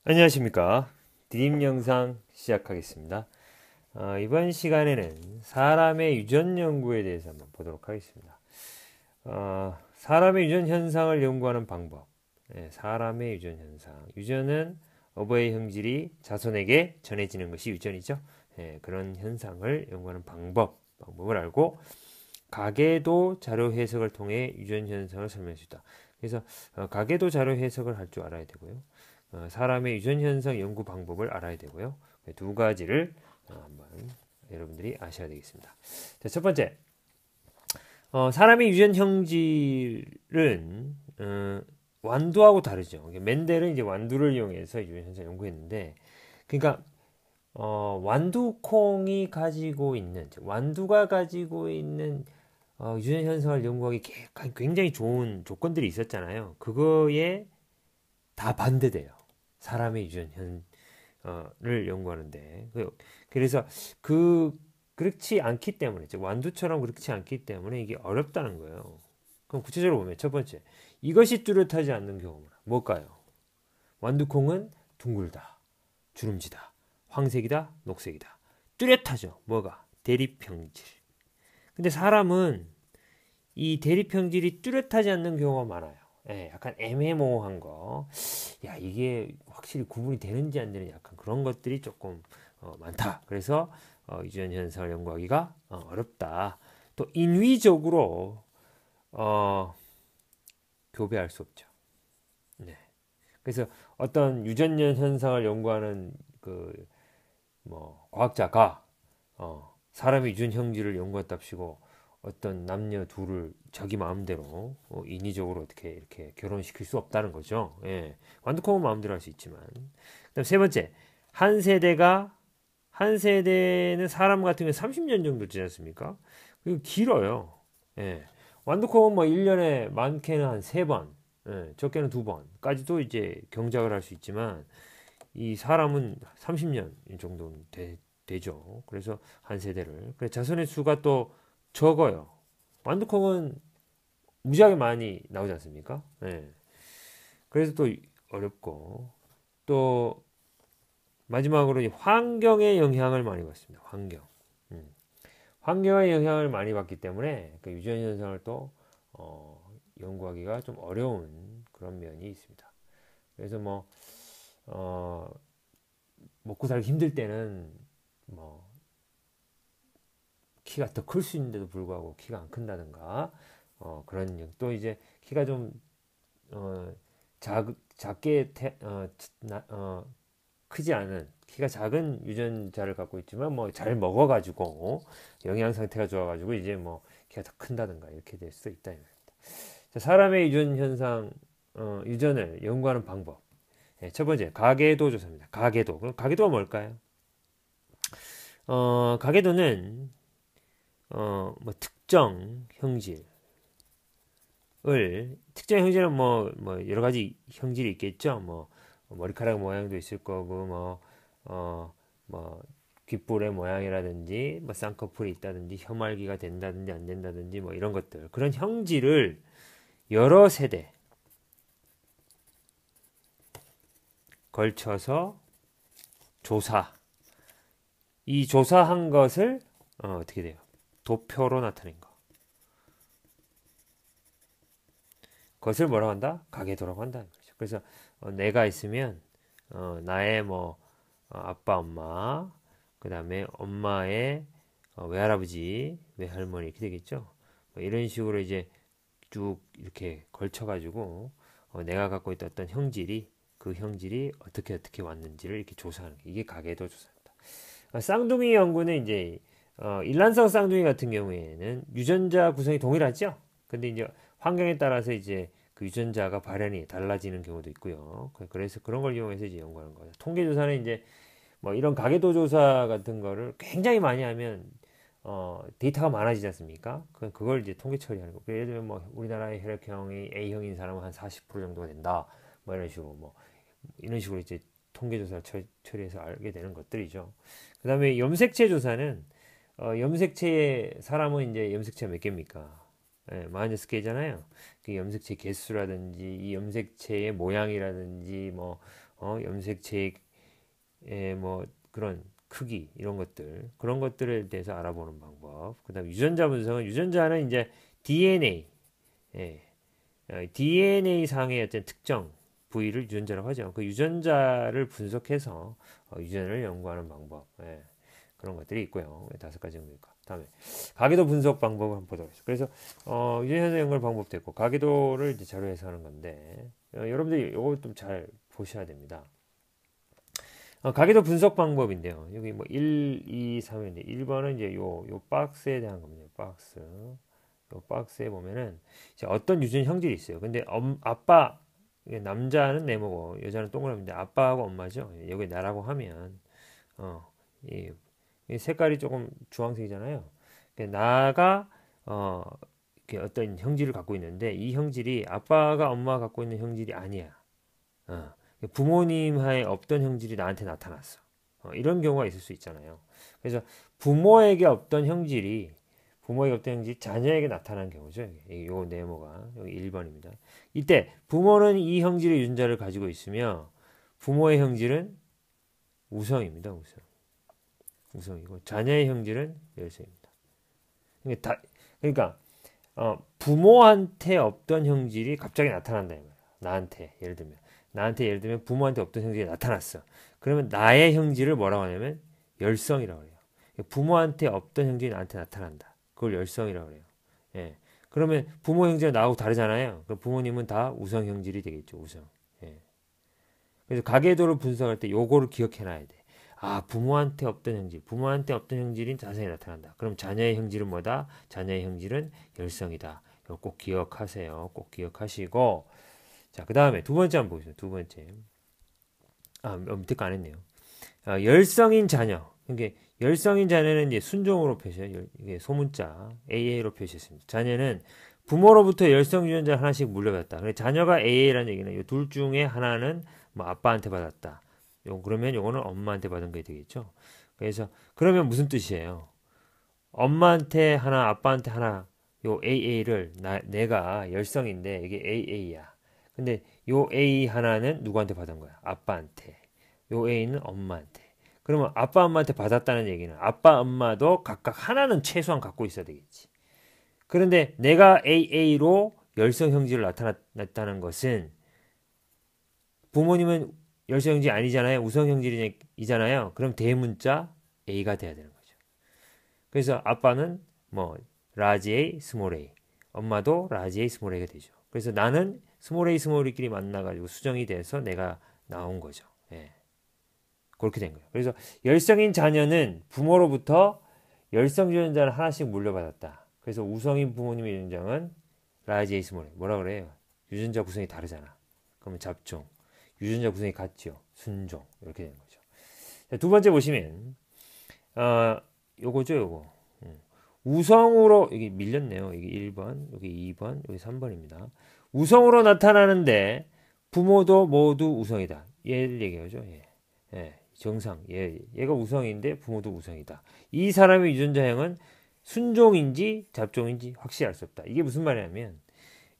안녕하십니까. 드림 영상 시작하겠습니다. 이번 시간에는 사람의 유전 연구에 대해서 한번 보도록 하겠습니다. 사람의 유전 현상을 연구하는 방법. 사람의 유전 현상. 유전은 어버이 형질이 자손에게 전해지는 것이 유전이죠. 그런 현상을 연구하는 방법을 알고 가계도 자료 해석을 통해 유전 현상을 설명해 주다. 그래서 가계도 자료 해석을 할 줄 알아야 되고요. 사람의 유전 현상 연구 방법을 알아야 되고요. 두 가지를 한번 여러분들이 아셔야 되겠습니다. 자, 첫 번째, 사람의 유전 형질은 완두하고 다르죠. 맨델은 이제 완두를 이용해서 유전 현상 연구했는데, 그러니까 완두콩이 가지고 있는 완두가 가지고 있는 유전 현상을 연구하기 굉장히 좋은 조건들이 있었잖아요. 그거에 다 반대돼요. 사람의 유전 를 연구하는데 그래서 그렇지 않기 때문에 완두처럼 그렇지 않기 때문에 이게 어렵다는 거예요. 그럼 구체적으로 보면 첫 번째, 이것이 뚜렷하지 않는 경우는 뭘까요? 완두콩은 둥글다, 주름지다, 황색이다, 녹색이다. 뚜렷하죠. 뭐가? 대립형질. 근데 사람은 이 대립형질이 뚜렷하지 않는 경우가 많아요. 약간 애매모호한 거. 야, 이게 확실히 구분이 되는지 안 되는지 약간 그런 것들이 조금 많다. 그래서 유전 현상을 연구하기가 어렵다. 또 인위적으로 교배할 수 없죠. 네. 그래서 어떤 유전 현상을 연구하는 과학자가 사람의 유전 형질을 연구했답시고 어떤 남녀 둘을 자기 마음대로 인위적으로 어떻게 이렇게 결혼시킬 수 없다는 거죠. 예. 완두콩은 마음대로 할 수 있지만. 그다음 세 번째, 한 세대는 사람 같은 경우 30년 정도 지지 않습니까? 그리고 길어요. 예. 완두콩은 뭐 1년에 많게는 한 3번, 적게는 2번까지도 이제 경작을 할 수 있지만 이 사람은 30년 정도는 되죠. 그래서 한 세대를. 그래서 자손의 수가 또 적어요. 완두콩은 무지하게 많이 나오지 않습니까? 네. 그래서 또 어렵고 또 마지막으로 환경의 영향을 많이 받습니다. 음. 환경의 영향을 많이 받기 때문에 그 유전 현상을 또 연구하기가 좀 어려운 그런 면이 있습니다. 그래서 먹고 살기 힘들 때는 뭐 키가 더 클 수 있는데도 불구하고 키가 안 큰다든가 그런 또 이제 키가 좀 작게 크지 않은 키가 작은 유전자를 갖고 있지만 뭐 잘 먹어가지고 영양 상태가 좋아가지고 이제 뭐 키가 더 큰다든가 이렇게 될 수도 있다. 자, 사람의 유전 현상 유전을 연구하는 방법. 첫 번째 가계도 조사입니다. 가계도. 그럼 가계도가 뭘까요? 가계도는 뭐 특정 형질은 뭐 여러 가지 형질이 있겠죠. 뭐 머리카락 모양도 있을 거고 뭐 귓볼의 모양이라든지 뭐 쌍꺼풀이 있다든지 혀말기가 된다든지 안 된다든지 뭐 이런 것들 그런 형질을 여러 세대 걸쳐서 이 조사한 것을 어떻게 돼요? 도표로 나타낸 거. 그것을 뭐라고 한다? 가계도라고 한다는 거죠. 그래서 내가 있으면 나의 아빠, 엄마, 그 다음에 엄마의 외할아버지, 외할머니 이렇게 되겠죠. 뭐 이런 식으로 이제 쭉 이렇게 걸쳐가지고 내가 갖고 있던 어떤 그 형질이 어떻게 왔는지를 이렇게 조사하는 게 이게 가계도 조사입니다. 쌍둥이 연구는 이제 일란성 쌍둥이 같은 경우에는 유전자 구성이 동일하죠. 근데 이제 환경에 따라서 이제 그 유전자가 발현이 달라지는 경우도 있고요. 그래서 그런 걸 이용해서 이제 연구하는 거예요. 통계 조사는 이제 뭐 이런 가계도 조사 같은 거를 굉장히 많이 하면 데이터가 많아지지 않습니까? 그걸 이제 통계 처리하는 거. 예를 들면 뭐 우리나라의 혈액형이 A형인 사람은 한 40% 정도가 된다. 뭐 이런 식으로 이런 식으로 이제 통계 조사를 처리해서 알게 되는 것들이죠. 그다음에 염색체 조사는 염색체의 사람은 이제 염색체가 몇 개입니까? 46개잖아요. 그 염색체 개수라든지 이 염색체의 모양이라든지 염색체의 뭐 그런 크기 이런 것들 그런 것들에 대해서 알아보는 방법. 그다음 유전자 분석은 유전자는 이제 DNA DNA 상의 어떤 특정 부위를 유전자라고 하죠. 그 유전자를 분석해서 유전을 연구하는 방법. 그런 것들이 있고요. 5가지 정도니까. 다음에 가계도 분석 방법을 한번 보도록 하겠습니다. 그래서 유전자 연결 방법도 있고 가계도를 이제 자료에서 하는 건데 여러분들이 이거 좀 잘 보셔야 됩니다. 가계도 분석 방법인데요. 여기 뭐 1, 2, 3인데 1번은 이제 요 박스에 대한 겁니다. 박스. 요 박스에 보면은 이제 어떤 유전 형질이 있어요. 근데 아빠 남자는 네모고 여자는 동그라미인데 아빠하고 엄마죠. 여기 나라고 하면 이 색깔이 조금 주황색이잖아요. 나가 이렇게 어떤 형질을 갖고 있는데 이 형질이 아빠가 엄마가 갖고 있는 형질이 아니야. 부모님하에 없던 형질이 나한테 나타났어. 이런 경우가 있을 수 있잖아요. 그래서 부모에게 없던 형질이 자녀에게 나타나는 경우죠. 요 네모가 여기 1번입니다. 이때 부모는 이 형질의 유전자를 가지고 있으며 부모의 형질은 우성입니다. 우성이고 자녀의 형질은 열성입니다. 그러니까 부모한테 없던 형질이 갑자기 나타난다 이 말이야. 나한테 예를 들면 부모한테 없던 형질이 나타났어. 그러면 나의 형질을 뭐라고 하냐면 열성이라고 해요. 부모한테 없던 형질이 나한테 나타난다. 그걸 열성이라고 해요. 예. 그러면 부모 형질은 나하고 다르잖아요. 그럼 부모님은 다 우성 형질이 되겠죠. 우성. 예. 그래서 가계도를 분석할 때 요거를 기억해 놔야 돼. 부모한테 없던 형질이 자손에 나타난다. 그럼 자녀의 형질은 뭐다? 자녀의 형질은 열성이다. 이거 꼭 기억하세요. 꼭 기억하시고, 자, 그 다음에 두 번째 한번 보겠습니다. 두 번째. 밑에 거 안 했네요. 열성인 자녀. 그러니까 열성인 자녀는 이제 순종으로 표시해요. 이게 소문자 AA로 표시했습니다. 자녀는 부모로부터 열성 유전자 하나씩 물려받았다. 그래서 자녀가 AA라는 얘기는 이 둘 중에 하나는 뭐 아빠한테 받았다. 그러면 요거는 엄마한테 받은 게 되겠죠. 그래서 그러면 무슨 뜻이에요? 엄마한테 하나, 아빠한테 하나, 요 AA를 내가 열성인데 이게 AA야. 근데 요 A 하나는 누구한테 받은 거야? 아빠한테. 요 A는 엄마한테. 그러면 아빠, 엄마한테 받았다는 얘기는 아빠, 엄마도 각각 하나는 최소한 갖고 있어야 되겠지. 그런데 내가 AA로 열성 형질을 나타났다는 것은 부모님은 열성 형질이 아니잖아요. 우성 형질이잖아요. 그럼 대문자 A가 돼야 되는 거죠. 그래서 아빠는 뭐 라지 A, 스몰 A. 엄마도 라지 A, 스몰 A가 되죠. 그래서 나는 스몰 A, 스몰 A끼리 만나가지고 수정이 돼서 내가 나온 거죠. 예. 그렇게 된 거예요. 그래서 열성인 자녀는 부모로부터 열성 유전자를 하나씩 물려받았다. 그래서 우성인 부모님의 유전자는 라지 A, 스몰 A. 뭐라 그래요? 유전자 구성이 다르잖아. 그러면 잡종. 유전자 구성이 같죠. 순종. 이렇게 되는 거죠. 자, 두 번째 보시면 요거죠, 요거. 우성으로 이게 밀렸네요. 이게 1번, 여기 2번, 여기 3번입니다. 우성으로 나타나는데 부모도 모두 우성이다. 얘를 얘기하죠. 예. 정상. 얘가 우성인데 부모도 우성이다. 이 사람의 유전자형은 순종인지 잡종인지 확실히 알 수 없다. 이게 무슨 말이냐면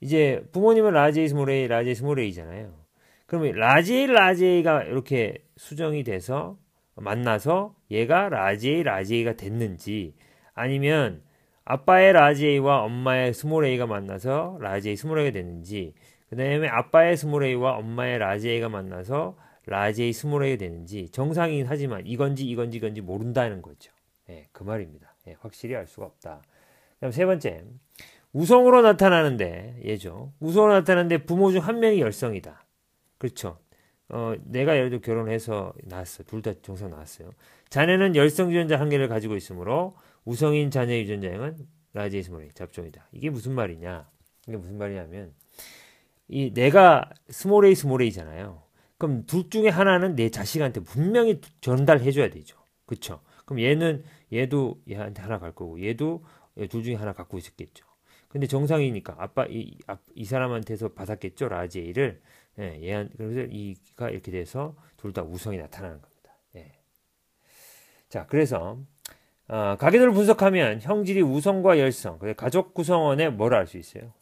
이제 부모님은 라지 A, 스몰 A잖아요. 그러면 라지 A가 이렇게 수정이 돼서 만나서 얘가 라지 A가 됐는지 아니면 아빠의 라지 A와 엄마의 스몰 A가 만나서 라지 A, 스몰 A가 됐는지 그 다음에 아빠의 스몰 A와 엄마의 라지 A가 만나서 라지 A, 스몰 A가 되는지 정상이긴 하지만 이건지 모른다는 거죠. 그 말입니다. 확실히 알 수가 없다. 그다음 세 번째 우성으로 나타나는데 얘죠. 우성으로 나타나는데 부모 중 한 명이 열성이다. 그렇죠. 내가 예를 들어 결혼해서 낳았어. 둘 다 정상 낳았어요. 자녀는 열성 유전자 한 개를 가지고 있으므로 우성인 자녀 유전자형은 라지 A, 스몰 A 잡종이다. 이게 무슨 말이냐? 이게 무슨 말이냐면 이 내가 스몰 A잖아요. 그럼 둘 중에 하나는 내 자식한테 분명히 전달해줘야 되죠. 그렇죠. 그럼 얘도 얘한테 하나 갈 거고 얘도 둘 중에 하나 갖고 있었겠죠. 근데 정상이니까 이 사람한테서 받았겠죠. 라지 A를. 그래서 이가 이렇게 돼서 둘 다 우성이 나타나는 겁니다. 자, 그래서 가계도를 분석하면 형질이 우성과 열성, 가족 구성원의 뭐를 알 수 있어요?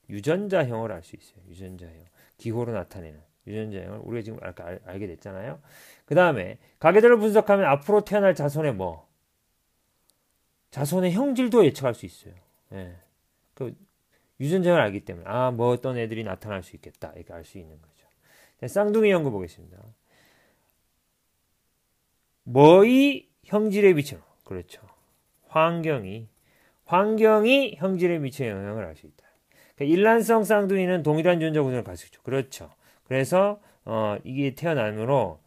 유전자형을 알 수 있어요. 유전자형. 기호로 나타내는. 유전자 영향을 우리가 지금 알게 됐잖아요. 그 다음에 가계도를 분석하면 앞으로 태어날 자손의 자손의 형질도 예측할 수 있어요. 예. 그 유전자를 알기 때문에 뭐 어떤 애들이 나타날 수 있겠다 이렇게 알 수 있는 거죠. 쌍둥이 연구 보겠습니다. 뭐이 형질에 미치는 그렇죠. 환경이 형질에 미치는 영향을 알 수 있다. 그러니까 일란성 쌍둥이는 동일한 유전자 구성을 가지고 있죠. 그렇죠. 그래서 이게 태어남으로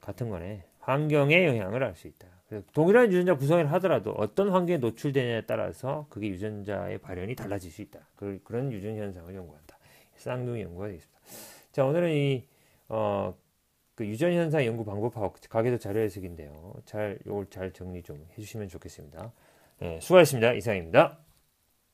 같은 거네. 환경의 영향을 알 수 있다. 그래서 동일한 유전자 구성을 하더라도 어떤 환경에 노출되냐에 따라서 그게 유전자의 발현이 달라질 수 있다. 그런 유전 현상을 연구한다. 쌍둥이 연구가 되겠습니다. 자, 오늘은 그 유전 현상 연구 방법하고 가계도 자료 해석인데요. 요걸 잘 정리 좀 해주시면 좋겠습니다. 네, 수고하셨습니다. 이상입니다.